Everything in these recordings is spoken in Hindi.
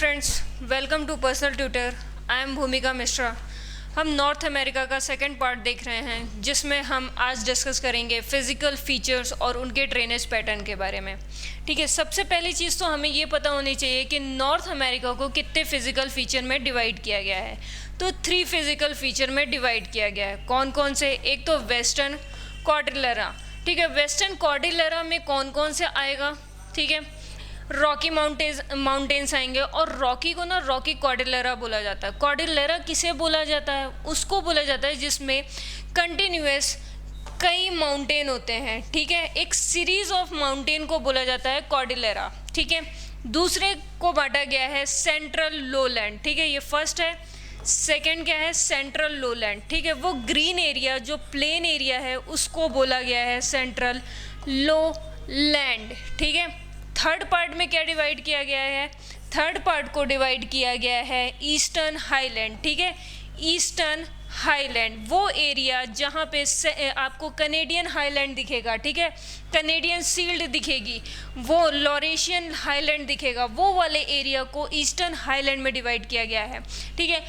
Friends, welcome to personal tutor. I am Bhumika Mishra. हम नॉर्थ अमेरिका का सेकंड पार्ट देख रहे हैं, जिसमें हम आज डिस्कस करेंगे फिज़िकल फीचर्स और उनके ड्रेनेज पैटर्न के बारे में। ठीक है, सबसे पहली चीज़ तो हमें ये पता होनी चाहिए कि नॉर्थ अमेरिका को कितने फिज़िकल फीचर में डिवाइड किया गया है। तो 3 फिज़िकल फीचर में डिवाइड किया गया है। कौन कौन से? एक तो वेस्टर्न कॉर्डिलेरा। ठीक है, वेस्टर्न कॉर्डिलेरा में कौन कौन से आएगा? ठीक है, रॉकी माउंटेन्स आएंगे, और रॉकी को ना रॉकी कॉर्डिलेरा बोला जाता है। कॉर्डिलेरा किसे बोला जाता है? उसको बोला जाता है जिसमें कंटिन्यूअस कई माउंटेन होते हैं। ठीक है, एक सीरीज ऑफ माउंटेन को बोला जाता है कॉर्डिलेरा। ठीक है, दूसरे को बांटा गया है सेंट्रल लोलैंड। ठीक है, ये फर्स्ट है। सेकंड क्या है? Central lowland. ठीक है, वो ग्रीन एरिया जो प्लेन एरिया है उसको बोला गया है सेंट्रल लोलैंड। ठीक है, थर्ड पार्ट में क्या डिवाइड किया गया है? थर्ड पार्ट को डिवाइड किया गया है ईस्टर्न हाईलैंड। ठीक है, ईस्टर्न हाईलैंड वो एरिया जहाँ पे आपको कनेडियन हाईलैंड दिखेगा। ठीक है, कनेडियन सील्ड दिखेगी, वो लॉरेशियन हाईलैंड दिखेगा, वो वाले एरिया को ईस्टर्न हाईलैंड में डिवाइड किया गया है। ठीक है,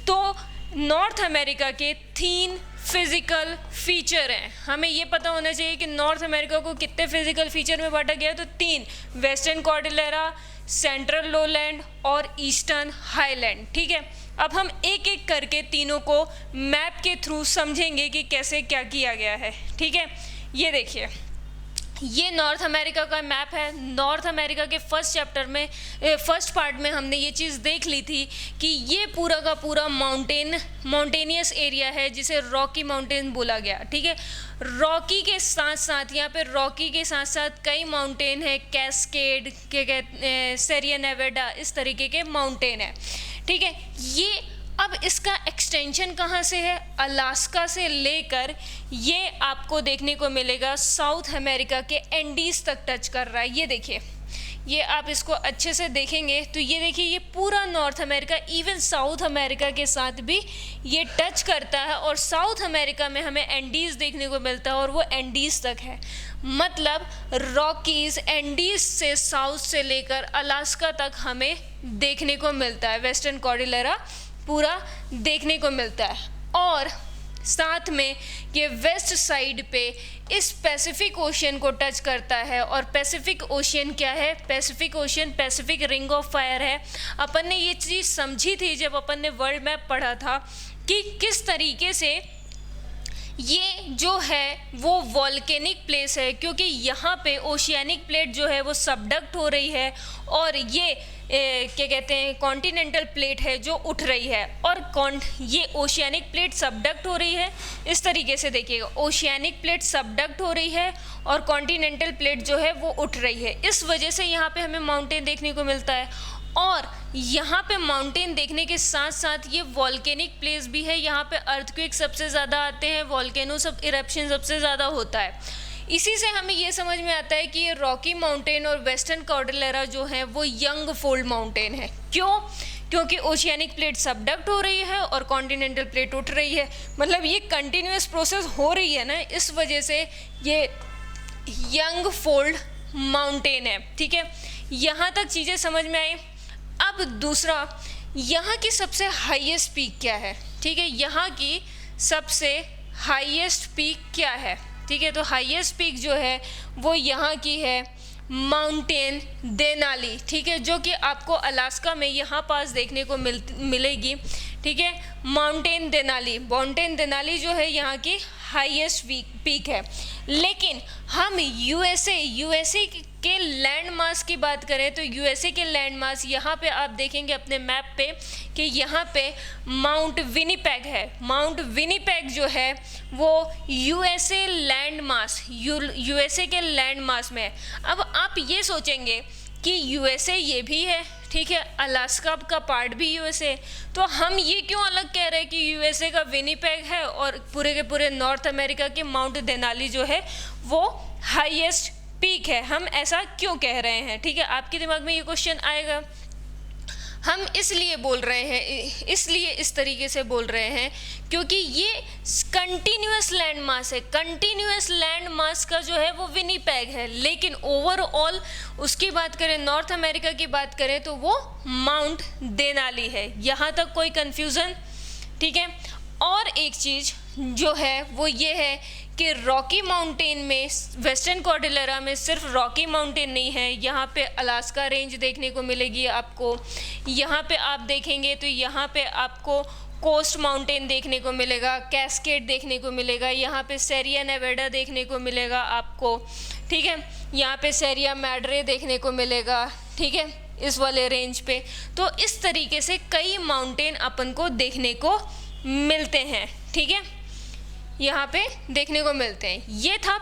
तो नॉर्थ अमेरिका के 3 फिजिकल फीचर हैं। हमें ये पता होना चाहिए कि नॉर्थ अमेरिका को कितने फिजिकल फीचर में बांटा गया है। तो 3, वेस्टर्न कॉर्डिलेरा, सेंट्रल लोलैंड और ईस्टर्न हाईलैंड। ठीक है, अब हम एक एक करके तीनों को मैप के थ्रू समझेंगे कि कैसे क्या किया गया है। ठीक है, ये देखिए, ये नॉर्थ अमेरिका का मैप है। नॉर्थ अमेरिका के फर्स्ट पार्ट में हमने ये चीज़ देख ली थी कि ये पूरा का पूरा माउंटेनियस एरिया है जिसे रॉकी माउंटेन बोला गया। ठीक है, रॉकी के साथ साथ यहाँ पे रॉकी के साथ साथ कई माउंटेन है, कैस्केड के सेरिया नेवाडा, इस तरीके के माउंटेन है। ठीक है, ये अब इसका एक्सटेंशन कहाँ से है? अलास्का से लेकर ये आपको देखने को मिलेगा साउथ अमेरिका के एंडीज तक टच कर रहा है। ये देखिए, ये आप इसको अच्छे से देखेंगे तो ये देखिए, ये पूरा north America even south America के साथ भी ये टच करता है, और साउथ अमेरिका में हमें एंडीज देखने को मिलता है और वो एंडीज तक है। मतलब रॉकीज एंडीज से साउथ से लेकर अलास्का तक हमें देखने को मिलता है, वेस्टर्न कॉर्डिलेरा पूरा देखने को मिलता है। और साथ में ये वेस्ट साइड पे इस पैसिफिक ओशियन को टच करता है, और पैसिफिक ओशियन क्या है? Pacific ocean Pacific ring of fire है। अपन ने ये चीज़ समझी थी जब अपन ने वर्ल्ड मैप पढ़ा था कि किस तरीके से ये जो है वो वॉल्केनिक प्लेस है, क्योंकि यहाँ पे ओशियानिक प्लेट जो है वो सबडक्ट हो रही है, और ये क्या कहते हैं, कॉन्टिनेंटल प्लेट है जो उठ रही है। और ये ओशियानिक प्लेट सबडक्ट हो रही है, इस तरीके से देखिएगा, ओशियानिक प्लेट सबडक्ट हो रही है और कॉन्टिनेंटल प्लेट जो है वो उठ रही है। इस वजह से यहाँ पे हमें माउंटेन देखने को मिलता है, और यहाँ पे माउंटेन देखने के साथ साथ ये वॉल्केनिक प्लेस भी है। यहाँ पे अर्थक्वेक सबसे ज़्यादा आते हैं, वॉल्केनो सब इरप्शन सबसे ज़्यादा होता है। इसी से हमें ये समझ में आता है कि ये रॉकी माउंटेन और वेस्टर्न कॉर्डिलेरा जो है वो यंग फोल्ड माउंटेन है। क्यों? क्योंकि ओशियानिक प्लेट सबडक्ट हो रही है और कॉन्टिनेंटल प्लेट उठ रही है। मतलब ये कंटिन्यूस प्रोसेस हो रही है ना, इस वजह से ये यंग फोल्ड माउंटेन है। ठीक है, यहाँ तक चीज़ें समझ में आई। अब दूसरा, यहाँ की सबसे हाईएस्ट पीक क्या है? ठीक है, यहाँ की सबसे हाईएस्ट पीक क्या है? ठीक है, तो हाईएस्ट पीक जो है वो यहाँ की है माउंटेन देनाली। ठीक है, जो कि आपको अलास्का में यहाँ पास देखने को मिलेगी। ठीक है, माउंटेन देनाली जो है यहाँ की हाईएस्ट पीक है। लेकिन हम यूएसए के लैंड मास की बात करें तो यूएसए के लैंड मास यहाँ पे आप देखेंगे अपने मैप पे कि यहाँ पे माउंट विनिपेग है। माउंट विनिपेग जो है वो यूएसए के लैंड मास में है। अब आप ये सोचेंगे कि यूएसए ये भी है, ठीक है, अलास्का का पार्ट भी यूएसए, तो हम ये क्यों अलग कह रहे हैं कि यूएसए का विनिपेग है और पूरे के पूरे नॉर्थ अमेरिका के माउंट देनाली जो है वो हाईएस्ट पीक है? हम ऐसा क्यों कह रहे हैं? ठीक है, आपके दिमाग में ये क्वेश्चन आएगा। हम इसलिए बोल रहे हैं, इसलिए इस तरीके से बोल रहे हैं क्योंकि ये कंटिन्यूअस लैंड मास है। कंटिन्यूअस लैंड मास का जो है वो विनिपेग है, लेकिन ओवरऑल उसकी बात करें, नॉर्थ अमेरिका की बात करें तो वो माउंट देनाली है। यहाँ तक कोई कंफ्यूजन? ठीक है। और एक चीज़ जो है वो ये है कि रॉकी माउंटेन में, वेस्टर्न कॉर्डिलेरा में सिर्फ रॉकी माउंटेन नहीं है, यहाँ पे अलास्का रेंज देखने को मिलेगी आपको। यहाँ पे आप देखेंगे तो यहाँ पे आपको कोस्ट माउंटेन देखने को मिलेगा, कैस्केड देखने को मिलेगा, यहाँ पे सेरिया नेवेडा देखने को मिलेगा आपको। ठीक है, यहाँ पे सेरिया मैड्रे देखने को मिलेगा। ठीक है, इस वाले रेंज पे। तो इस तरीके से कई माउंटेन अपन को देखने को मिलते हैं। ठीक है, यहाँ पे देखने को मिलते हैं। ये था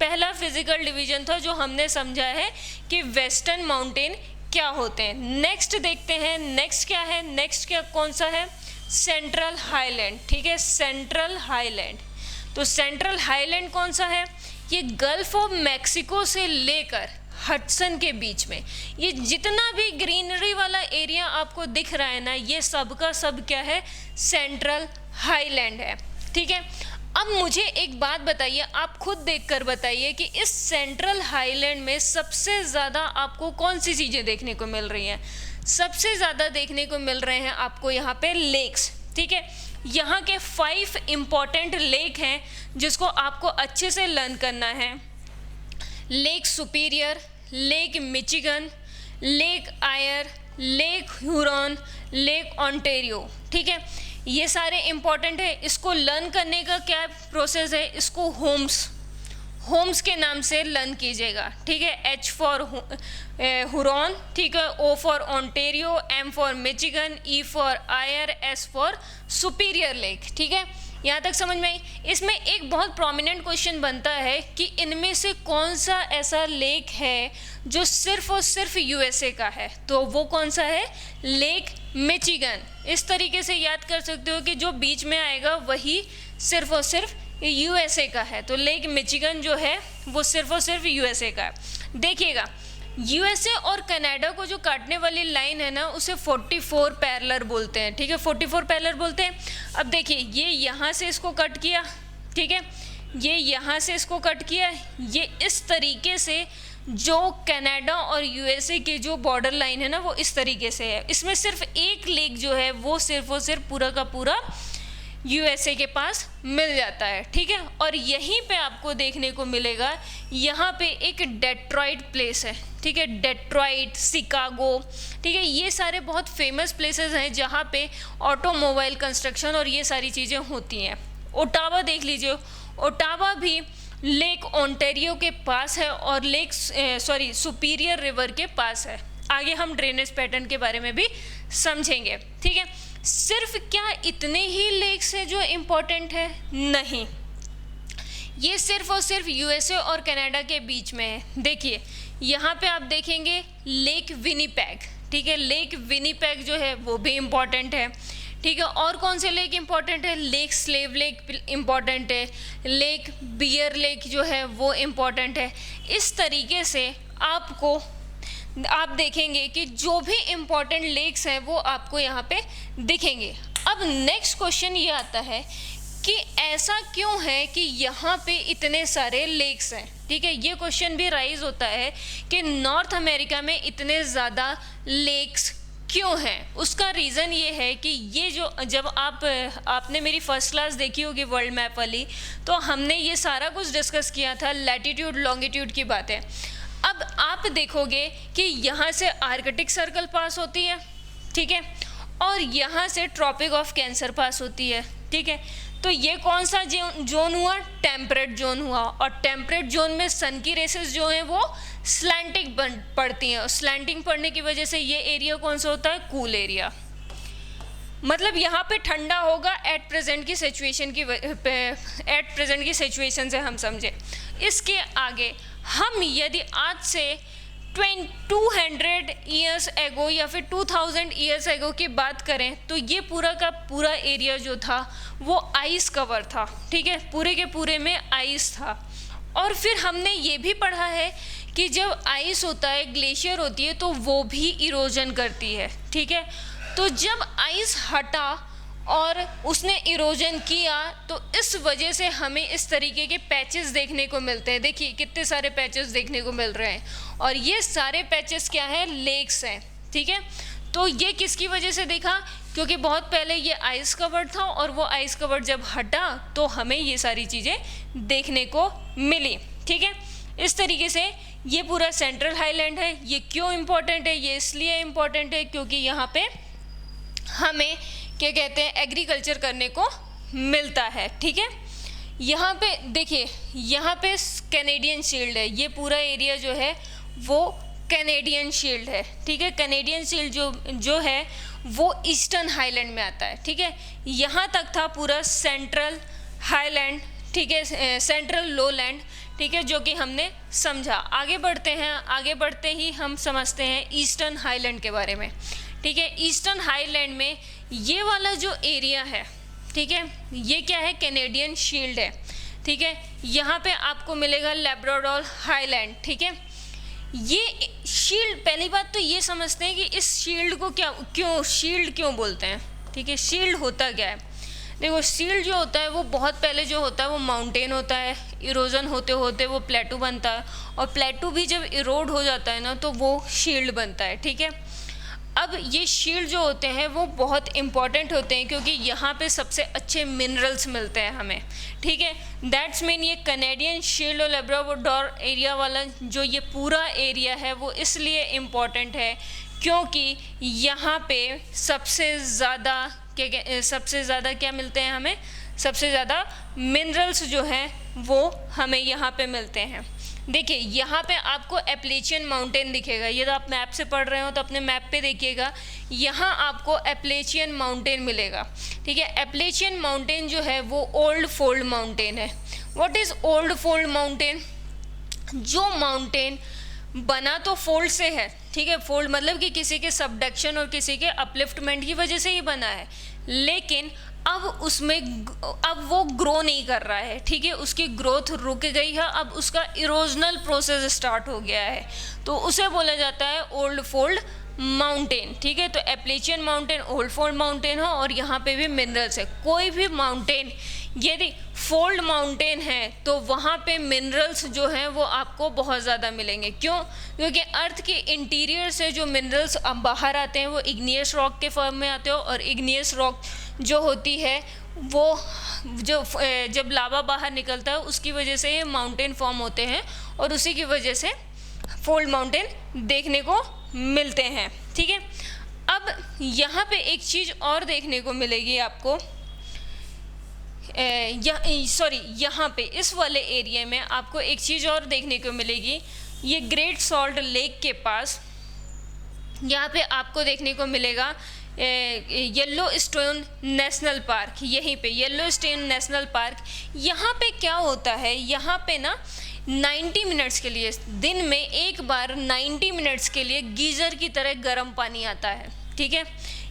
पहला फिजिकल डिवीजन था जो हमने समझा है कि वेस्टर्न माउंटेन क्या होते हैं। नेक्स्ट देखते हैं, नेक्स्ट क्या है, नेक्स्ट क्या कौन सा है? Central highland. ठीक है, सेंट्रल हाईलैंड। तो सेंट्रल हाईलैंड कौन सा है? ये गल्फ ऑफ मैक्सिको से लेकर हडसन के बीच में ये जितना भी ग्रीनरी वाला एरिया आपको दिख रहा है ना, ये सब का सब क्या है? सेंट्रल हाईलैंड है। ठीक है, अब मुझे एक बात बताइए, आप खुद देखकर बताइए कि इस सेंट्रल हाईलैंड में सबसे ज़्यादा आपको कौन सी चीज़ें देखने को मिल रही हैं? सबसे ज़्यादा देखने को मिल रहे हैं आपको यहाँ पे लेक्स। ठीक है, यहाँ के 5 इम्पॉर्टेंट लेक हैं जिसको आपको अच्छे से लर्न करना है। Lake Superior, Lake Michigan, Lake Erie, Lake Huron, Lake Ontario. ठीक है, ये सारे इम्पॉर्टेंट है। इसको लर्न करने का क्या प्रोसेस है? इसको होम्स के नाम से लर्न कीजिएगा। ठीक है, H फॉर हुरॉन, ठीक है, O for Ontario, M for Michigan, E for Erie, S for Superior lake. ठीक है, यहाँ तक समझ में आई? इसमें एक बहुत प्रोमिनेंट क्वेश्चन बनता है कि इनमें से कौन सा ऐसा लेक है जो सिर्फ और सिर्फ यूएसए का है? तो वो कौन सा है? Lake Michigan. इस तरीके से याद कर सकते हो कि जो बीच में आएगा वही सिर्फ और सिर्फ यूएसए का है। तो लेक मिचिगन जो है वो सिर्फ और सिर्फ यूएसए का है। देखिएगा, यूएसए और कनाडा को जो काटने वाली लाइन है ना, उसे 44 पैरेलल बोलते हैं। ठीक है, 44 पैरेलल बोलते हैं। अब देखिए, ये यहाँ से इसको कट किया, ठीक है, ये यहाँ से इसको कट किया, ये इस तरीके से जो कनाडा और यूएसए की जो बॉर्डर लाइन है ना, वो इस तरीके से है। इसमें सिर्फ एक लेक जो है वो सिर्फ और सिर्फ पूरा का पूरा यूएसए के पास मिल जाता है। ठीक है, और यहीं पे आपको देखने को मिलेगा, यहाँ पे एक डेट्रॉइट प्लेस है। ठीक है, डेट्रॉइट, शिकागो, ठीक है, ये सारे बहुत फेमस प्लेसेस हैं जहाँ पे ऑटोमोबाइल कंस्ट्रक्शन और ये सारी चीज़ें होती हैं। ओटावा देख लीजिए, ओटावा भी लेक ओंटारियो के पास है और लेक सुपीरियर रिवर के पास है। आगे हम ड्रेनेज पैटर्न के बारे में भी समझेंगे। ठीक है, सिर्फ क्या इतने ही लेक्स हैं जो इम्पोर्टेंट है? नहीं, ये सिर्फ और सिर्फ यूएसए और कनाडा के बीच में है। देखिए, यहाँ पे आप देखेंगे लेक विनीपेग। ठीक है, लेक विनीपेग जो है वो भी इम्पॉर्टेंट है। ठीक है, और कौन से लेक इम्पॉर्टेंट है? लेक स्लेव लेक इम्पॉर्टेंट है, लेक बियर लेक जो है वो इम्पॉर्टेंट है। इस तरीके से आप देखेंगे कि जो भी इम्पॉर्टेंट लेक्स हैं वो आपको यहाँ पे दिखेंगे। अब नेक्स्ट क्वेश्चन ये आता है कि ऐसा क्यों है कि यहाँ पे इतने सारे लेक्स हैं? ठीक है, ये क्वेश्चन भी राइज होता है कि नॉर्थ अमेरिका में इतने ज़्यादा लेक्स क्यों हैं? उसका रीज़न ये है कि ये जो जब आपने मेरी फर्स्ट क्लास देखी होगी वर्ल्ड मैप वाली, तो हमने ये सारा कुछ डिस्कस किया था, लैटिट्यूड लॉन्गिट्यूड की बातें। अब आप देखोगे कि यहाँ से आर्कटिक सर्कल पास होती है, ठीक है, और यहाँ से ट्रॉपिक ऑफ कैंसर पास होती है। ठीक है, तो ये कौन सा जोन हुआ? टेम्परेट जोन हुआ। और टेम्परेट जोन में सन की रेसेस जो हैं वो स्लैंटिंग पड़ती हैं, और स्लैंटिंग पड़ने की वजह से ये एरिया कौन सा होता है? Cool area. मतलब यहाँ पे ठंडा होगा एट प्रेजेंट की सिचुएशन से हम समझे। इसके आगे हम यदि आज से 200 ईयर्स एगो या फिर 2000 ईयर्स एगो की बात करें, तो ये पूरा का पूरा एरिया जो था वो आइस कवर था। ठीक है, पूरे के पूरे में आइस था। और फिर हमने ये भी पढ़ा है कि जब आइस होता है, ग्लेशियर होती है, तो वो भी इरोजन करती है, ठीक है। तो जब आइस हटा और उसने इरोजन किया तो इस वजह से हमें इस तरीके के पैचेस देखने को मिलते हैं। देखिए कितने सारे पैचेस देखने को मिल रहे हैं और ये सारे पैचेस क्या हैं, लेक्स हैं, ठीक है। तो ये किसकी वजह से देखा, क्योंकि बहुत पहले ये आइस कवर्ड था और वो आइस कवर्ड जब हटा तो हमें ये सारी चीज़ें देखने को मिली, ठीक है। इस तरीके से ये पूरा सेंट्रल हाईलैंड है। ये क्यों इम्पोर्टेंट है, ये इसलिए इम्पोर्टेंट है क्योंकि यहाँ पे हमें क्या कहते हैं, एग्रीकल्चर करने को मिलता है, ठीक है। यहाँ पे देखिए, यहाँ पे कैनेडियन शील्ड है, ये पूरा एरिया जो है वो कैनेडियन शील्ड है, ठीक है। कैनेडियन शील्ड जो है वो ईस्टर्न हाईलैंड में आता है, ठीक है। यहाँ तक था पूरा सेंट्रल हाईलैंड, ठीक है, सेंट्रल लोलैंड, ठीक है, जो कि हमने समझा। आगे बढ़ते हैं, आगे बढ़ते ही हम समझते हैं ईस्टर्न हाईलैंड के बारे में, ठीक है। ईस्टर्न हाईलैंड में ये वाला जो एरिया है, ठीक है, ये क्या है, कैनेडियन शील्ड है, ठीक है। यहाँ पे आपको मिलेगा लैब्राडोर हाईलैंड, ठीक है। ये शील्ड, पहली बात तो ये समझते हैं कि इस शील्ड को शील्ड क्यों बोलते हैं, ठीक है। शील्ड होता क्या है, देखो शील्ड जो होता है वो बहुत पहले जो होता है वो माउंटेन होता है, इरोजन होते होते वो प्लेटू बनता है और प्लेटू भी जब इरोड हो जाता है ना तो वो शील्ड बनता है, ठीक है। अब ये शील्ड जो होते हैं वो बहुत इंपॉर्टेंट होते हैं क्योंकि यहाँ पे सबसे अच्छे मिनरल्स मिलते हैं हमें, ठीक है। दैट्स मीन ये कैनेडियन शील्ड और लैब्राडोर एरिया वाला जो ये पूरा एरिया है वो इसलिए इम्पॉर्टेंट है क्योंकि यहाँ पे सबसे ज़्यादा क्या मिलते हैं हमें, सबसे ज़्यादा मिनरल्स जो हैं वो हमें यहाँ पे मिलते हैं। देखिए यहाँ पे आपको एप्लेचियन माउंटेन दिखेगा, ये तो आप मैप से पढ़ रहे हो तो अपने मैप पे देखिएगा, यहाँ आपको एप्लेचियन माउंटेन मिलेगा, ठीक है। एप्लेचियन माउंटेन जो है वो ओल्ड फोल्ड माउंटेन है। What is old fold mountain, जो माउंटेन बना तो फोल्ड से है, ठीक है। फोल्ड मतलब कि किसी के सबडक्शन और किसी के अपलिफ्टमेंट की वजह से ही बना है, लेकिन अब वो ग्रो नहीं कर रहा है, ठीक है, उसकी ग्रोथ रुक गई है, अब उसका इरोजनल प्रोसेस स्टार्ट हो गया है, तो उसे बोला जाता है ओल्ड फोल्ड माउंटेन, ठीक है। तो एप्लेचियन माउंटेन ओल्ड फोल्ड माउंटेन हो और यहाँ पे भी मिनरल्स है। कोई भी माउंटेन यदि फोल्ड माउंटेन है तो वहाँ पे मिनरल्स जो हैं वो आपको बहुत ज़्यादा मिलेंगे। क्यों, क्योंकि अर्थ के इंटीरियर से जो मिनरल्स बाहर आते हैं वो इग्नियस रॉक के फॉर्म में आते हो और इग्नियस रॉक जो होती है वो जब लावा बाहर निकलता है उसकी वजह से ये माउंटेन फॉर्म होते हैं और उसी की वजह से फोल्ड माउंटेन देखने को मिलते हैं, ठीक है। अब यहाँ पे एक चीज़ और देखने को मिलेगी आपको, यहाँ पे इस वाले एरिया में आपको एक चीज़ और देखने को मिलेगी। ये ग्रेट सॉल्ट लेक के पास यहाँ पे आपको देखने को मिलेगा येलो स्टोन नेशनल पार्क। यहीं पे येलो स्टोन नेशनल पार्क, यहाँ पे क्या होता है, यहाँ पे ना 90 मिनट्स के लिए, दिन में एक बार 90 मिनट्स के लिए गीज़र की तरह गर्म पानी आता है, ठीक है।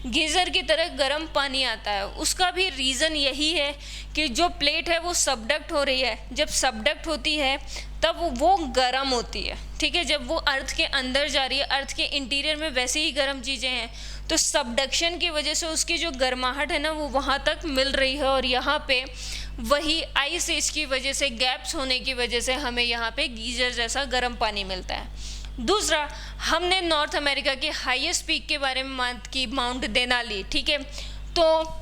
गीज़र की तरह गर्म पानी आता है। उसका भी रीज़न यही है कि जो प्लेट है वो सबडक्ट हो रही है, जब सबडक्ट होती है तब वो गर्म होती है, ठीक है। जब वो अर्थ के अंदर जा रही है, अर्थ के इंटीरियर में वैसे ही गर्म चीज़ें हैं, तो सबडक्शन की वजह से उसकी जो गर्माहट है ना वो वहाँ तक मिल रही है और यहाँ पे वही आइस एज की वजह से, गैप्स होने की वजह से हमें यहाँ पे गीज़र जैसा गर्म पानी मिलता है। दूसरा, हमने नॉर्थ अमेरिका के हाईएस्ट पीक के बारे में बात की, माउंट देनाली, ठीक है। तो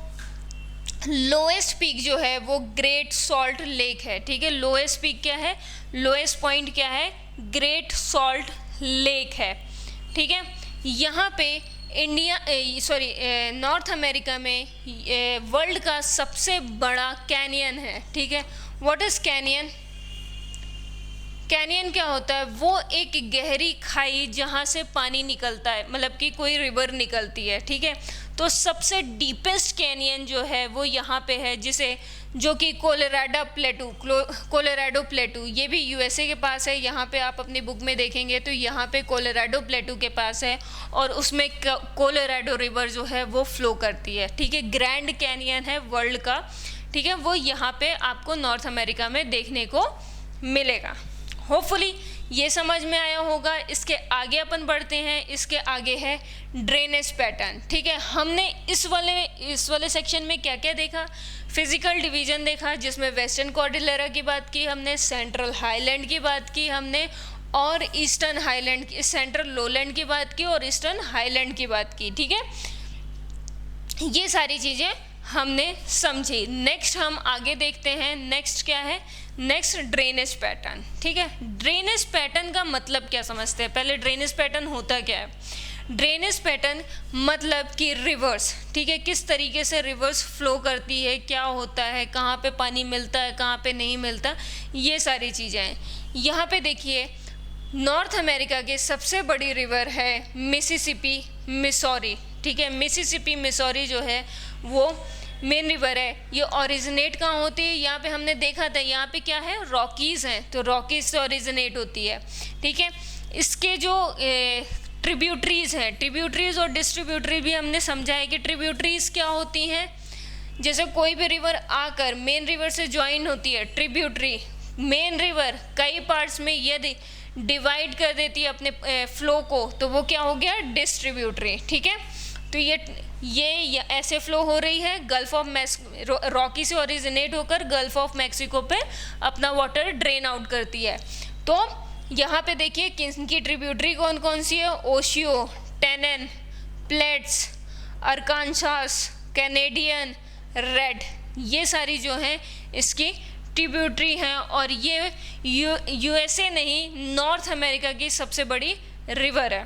लोएस्ट पीक जो है वो ग्रेट सॉल्ट लेक है, ठीक है। लोएस्ट पीक क्या है, लोएस्ट पॉइंट क्या है, ग्रेट सॉल्ट लेक है, ठीक है। यहाँ पे नॉर्थ अमेरिका में वर्ल्ड का सबसे बड़ा कैनियन है, ठीक है। व्हाट इज़ कैनियन, कैनियन क्या होता है, वो एक गहरी खाई जहाँ से पानी निकलता है, मतलब कि कोई रिवर निकलती है, ठीक है। तो सबसे डीपेस्ट कैनियन जो है वो यहाँ पे है, जो कि कोलोराडो प्लेटू, ये भी यूएसए के पास है। यहाँ पे आप अपनी बुक में देखेंगे तो यहाँ पे कोलोराडो प्लेटू के पास है और उसमें कोलोराडो रिवर जो है वो फ्लो करती है, ठीक है। ग्रैंड कैनियन है वर्ल्ड का, ठीक है, वो यहाँ पे आपको नॉर्थ अमेरिका में देखने को मिलेगा। होपफुली ये समझ में आया होगा। इसके आगे अपन बढ़ते हैं। इसके आगे है ड्रेनेज पैटर्न। ठीक है, हमने इस वाले सेक्शन में क्या क्या देखा? फिजिकल डिवीजन देखा, जिसमें वेस्टर्न कॉर्डिलेरा की बात की हमने, सेंट्रल हाईलैंड की बात की हमने, और ईस्टर्न हाईलैंड, सेंट्रल लोलैंड की बात की, और ईस्टर्न हाईलैंड की बात की। ठीक है, ये सारी चीज़ें हमने समझी। नेक्स्ट हम आगे देखते हैं। नेक्स्ट क्या है? Next drainage pattern. ठीक है, ड्रेनेज पैटर्न का मतलब क्या समझते हैं? पहले ड्रेनेज पैटर्न होता क्या है? ड्रेनेज पैटर्न मतलब कि रिवर्स, ठीक है, किस तरीके से रिवर्स फ्लो करती है, क्या होता है, कहाँ पे पानी मिलता है, कहाँ पे नहीं मिलता, ये सारी चीज़ें हैं। यहाँ पे देखिए, नॉर्थ अमेरिका की सबसे बड़ी रिवर है मिसिसिपी मिसौरी। ठीक है, मिसिसिपी मिसौरी जो है वो मेन रिवर है। ये ओरिजिनेट कहाँ होती है? यहाँ पे हमने देखा था, यहाँ पे क्या है? रॉकीज़ हैं, तो रॉकीज से ओरिजिनेट होती है। ठीक है, इसके जो ट्रिब्यूटरीज़ हैं, ट्रिब्यूटरीज़ और डिस्ट्रीब्यूटरी भी हमने समझा है कि ट्रिब्यूटरीज़ क्या होती हैं। जैसे कोई भी रिवर आकर मेन रिवर से ज्वाइन होती है, ट्रिब्यूटरी मेन रिवर कई पार्ट्स में यदि डिवाइड कर देती है अपने फ्लो को, तो वो क्या हो गया? डिस्ट्रीब्यूटरी। ठीक है, तो ये ऐसे फ्लो हो रही है, गल्फ ऑफ रॉकी से ओरिजिनेट होकर गल्फ ऑफ मैक्सिको पे अपना वाटर ड्रेन आउट करती है। तो यहाँ पे देखिए किनकी ट्रिब्यूटरी कौन कौन सी है? Ohio, Tennessee, Platte, Arkansas, Canadian, Red, ये सारी जो हैं इसकी ट्रिब्यूटरी हैं। और ये यूएसए नहीं, नॉर्थ अमेरिका की सबसे बड़ी रिवर है।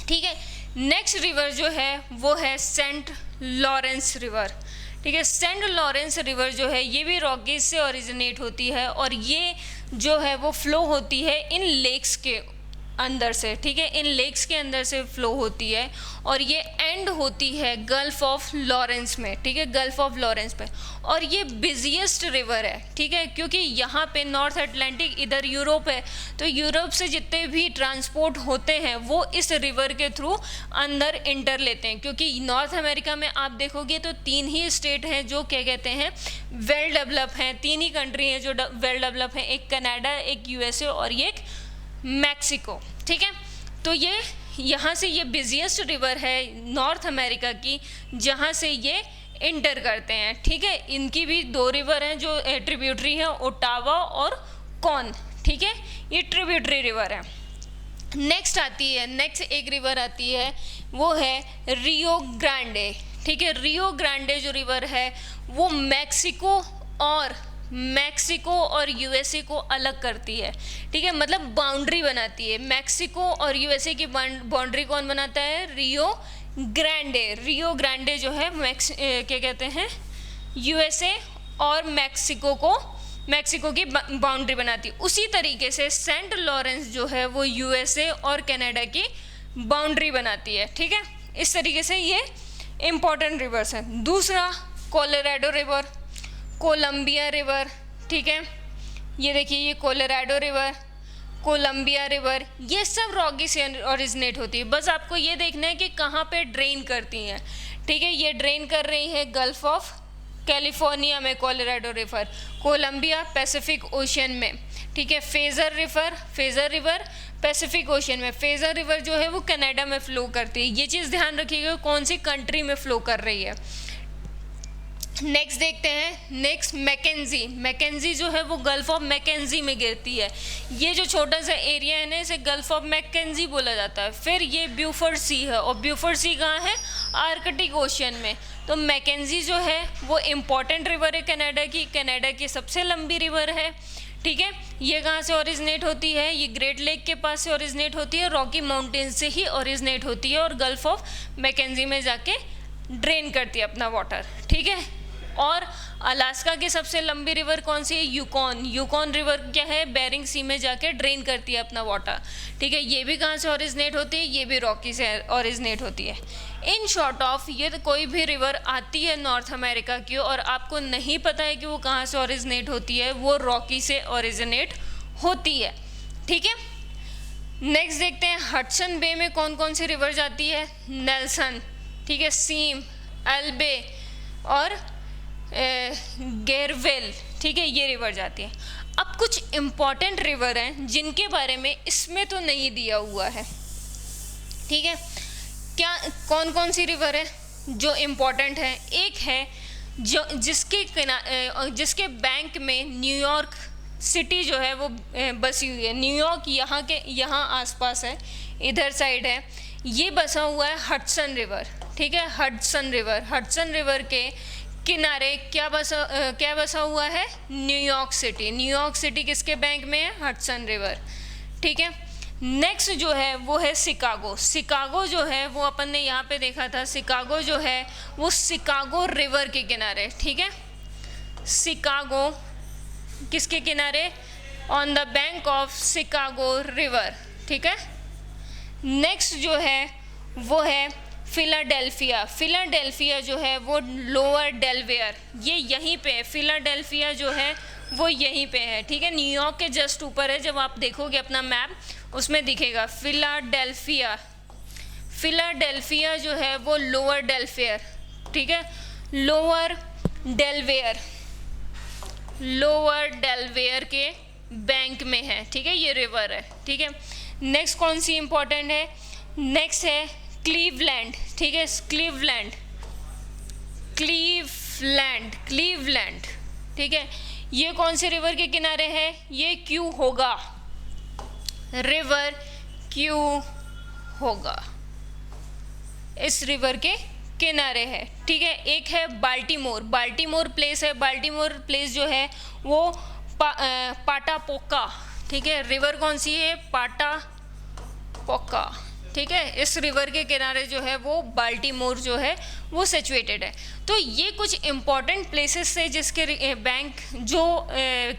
ठीक है, नेक्स्ट रिवर जो है वो है सेंट लॉरेंस रिवर। ठीक है, सेंट लॉरेंस रिवर जो है ये भी रॉकीज से ओरिजिनेट होती है, और ये जो है वो फ्लो होती है इन लेक्स के अंदर से। ठीक है, इन लेक्स के अंदर से फ्लो होती है, और ये एंड होती है गल्फ ऑफ लॉरेंस में। ठीक है, गल्फ ऑफ लॉरेंस पे, और ये बिजिएस्ट रिवर है। ठीक है, क्योंकि यहाँ पे नॉर्थ अटलांटिक, इधर यूरोप है, तो यूरोप से जितने भी ट्रांसपोर्ट होते हैं वो इस रिवर के थ्रू अंदर इंटर लेते हैं। क्योंकि नॉर्थ अमेरिका में आप देखोगे तो 3 ही स्टेट हैं जो क्या कहते हैं, वेल डेवलप हैं। 3 ही कंट्री हैं जो वेल डेवलप हैं, एक कनाडा, एक यूएसए और एक मैक्सिको। ठीक है, तो ये यहाँ से ये बिजिएस्ट रिवर है नॉर्थ अमेरिका की, जहाँ से ये इंटर करते हैं। ठीक है, इनकी भी 2 रिवर हैं जो ट्रिब्यूटरी हैं, ओटावा और कॉन। ठीक है, ये ट्रिब्यूटरी रिवर है। नेक्स्ट एक रिवर आती है, वो है रियो ग्रांडे। ठीक है, रियो ग्रांडे जो रिवर है वो मैक्सिको और यूएसए को अलग करती है। ठीक है, मतलब बाउंड्री बनाती है। मैक्सिको और यूएसए की बाउंड्री कौन बनाता है? रियो ग्रांडे जो है क्या कहते हैं, यूएसए और मैक्सिको की बाउंड्री बनाती है। उसी तरीके से सेंट लॉरेंस जो है वो यूएसए और कनाडा की बाउंड्री बनाती है। ठीक है, इस तरीके से ये इम्पॉर्टेंट रिवर्स हैं। दूसरा कोलोराडो रिवर, कोलंबिया रिवर। ठीक है, ये देखिए, ये कोलोराडो रिवर, कोलंबिया रिवर, ये सब रॉकी से ओरिजिनेट होती है। बस आपको ये देखना है कि कहाँ पे ड्रेन करती हैं। ठीक है, ये ड्रेन कर रही है गल्फ ऑफ कैलिफोर्निया में Colorado River, Columbia Pacific Ocean में। ठीक है, फेजर रिवर पैसिफिक ओशियन में। फेजर रिवर जो है वो कनाडा में फ्लो करती है। ये चीज़ ध्यान रखिएगा कौन सी कंट्री में फ्लो कर रही है। नेक्स्ट देखते हैं, नेक्स्ट मैकेंजी जो है वो गल्फ ऑफ मैकेंजी में गिरती है। ये जो छोटा सा एरिया है ना, इसे गल्फ ऑफ मैकेंजी बोला जाता है। फिर ये ब्यूफोर्ड सी है, और ब्यूफोर्ड सी कहाँ है? आर्कटिक ओशियन में। तो मैकेंजी जो है वो इम्पॉर्टेंट रिवर है कनाडा की सबसे लंबी रिवर है। ठीक है, ये कहाँ से ओरिजिनेट होती है? ये ग्रेट लेक के पास से ओरिजिनेट होती है, रॉकी माउंटेन से ही ओरिजिनेट होती है, और गल्फ ऑफ मैकेंजी में जाके ड्रेन करती है अपना वाटर। ठीक है, और अलास्का की सबसे लंबी रिवर कौन सी है? यूकॉन रिवर क्या है? बेरिंग सी में जाके ड्रेन करती है अपना वाटर। ठीक है, ये भी कहाँ से ओरिजिनेट होती है? ये भी रॉकी से ओरिजिनेट होती है। इन शॉर्ट ऑफ, ये कोई भी रिवर आती है नॉर्थ अमेरिका की और आपको नहीं पता है कि वो कहाँ से ओरिजिनेट होती है, वो रॉकी से ओरिजिनेट होती है। ठीक है, नेक्स्ट देखते हैं हडसन बे में कौन कौन सी रिवर जाती है? नेल्सन, ठीक है, सीम, एल्बे और गेरवेल। ठीक है, ये रिवर जाती है। अब कुछ इम्पॉर्टेंट रिवर हैं जिनके बारे में इसमें तो नहीं दिया हुआ है, ठीक है। क्या कौन कौन सी रिवर है जो इम्पॉर्टेंट है? एक है जो जिसके बैंक में न्यूयॉर्क सिटी जो है वो बसी हुई है। न्यूयॉर्क यहाँ आसपास है, इधर साइड है, ये बसा हुआ है हडसन रिवर, ठीक है। हडसन रिवर के किनारे क्या बसा हुआ है? न्यूयॉर्क सिटी किसके बैंक में है? हडसन रिवर, ठीक है। नेक्स्ट जो है वो है शिकागो जो है वो अपन ने यहाँ पे देखा था। शिकागो जो है वो शिकागो रिवर के किनारे, ठीक है। शिकागो किसके किनारे? On the bank of Chicago river, ठीक है। नेक्स्ट जो है वो है फिलाडेल्फिया जो है वो लोअर डेलवेयर, ये यहीं पे है। फिलाडेल्फिया जो है वो यहीं पे है, ठीक है। न्यूयॉर्क के जस्ट ऊपर है, जब आप देखोगे अपना मैप उसमें दिखेगा फिलाडेल्फिया जो है वो लोअर डेलवेयर, ठीक है। लोअर डेलवेयर के बैंक में है, ठीक है, ये रिवर है, ठीक है। नेक्स्ट कौन सी इंपॉर्टेंट है? नेक्स्ट है क्लीवलैंड, ठीक है। क्लीवलैंड, ठीक है। ये कौन से रिवर के किनारे है? ये क्यूहोगा रिवर, इस रिवर के किनारे है, ठीक है। एक है बाल्टीमोर प्लेस है। बाल्टीमोर प्लेस जो है वो पाटापोका, ठीक है। रिवर कौन सी है? पाटापोका, ठीक है। इस रिवर के किनारे जो है वो बाल्टीमोर जो है वो सिचुएटेड है। तो ये कुछ इम्पॉर्टेंट प्लेसेस से जिसके बैंक जो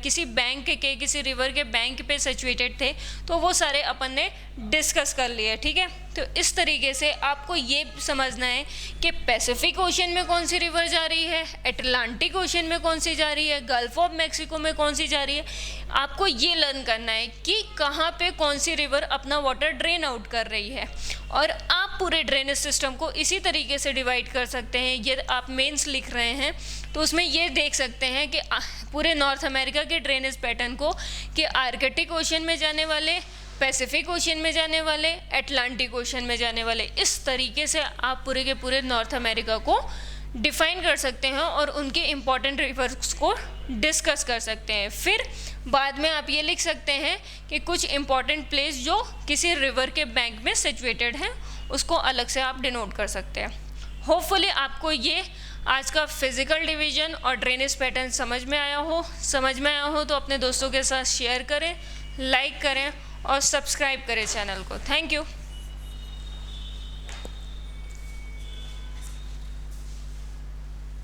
किसी बैंक के किसी रिवर के बैंक पे सिचुएटेड थे, तो वो सारे अपन ने डिस्कस कर लिए, ठीक है। तो इस तरीके से आपको ये समझना है कि पैसिफिक ओशन में कौन सी रिवर जा रही है, अटलांटिक ओशन में कौन सी जा रही है, गल्फ ऑफ मैक्सिको में कौन सी जा रही है। आपको ये लर्न करना है कि कहाँ पे कौन सी रिवर अपना वाटर ड्रेन आउट कर रही है, और आप पूरे ड्रेनेज सिस्टम को इसी तरीके से डिवाइड कर सकते हैं। ये आप मेंस लिख रहे हैं तो उसमें ये देख सकते हैं कि पूरे नॉर्थ अमेरिका के ड्रेनेज पैटर्न को कि आर्कटिक ओशन में जाने वाले, पैसिफिक ओशन में जाने वाले, अटलांटिक ओशन में जाने वाले, इस तरीके से आप पूरे के पूरे नॉर्थ अमेरिका को डिफाइन कर सकते हैं और उनके इम्पॉर्टेंट रिवर्स को डिस्कस कर सकते हैं। फिर बाद में आप ये लिख सकते हैं कि कुछ इम्पॉर्टेंट प्लेस जो किसी रिवर के बैंक में सिचुएटेड हैं उसको अलग से आप डिनोट कर सकते हैं। होपफुली आपको ये आज का फिजिकल डिवीजन और ड्रेनेज पैटर्न समझ में आया हो तो अपने दोस्तों के साथ शेयर करें, लाइक करें और सब्सक्राइब करें चैनल को। Thank you.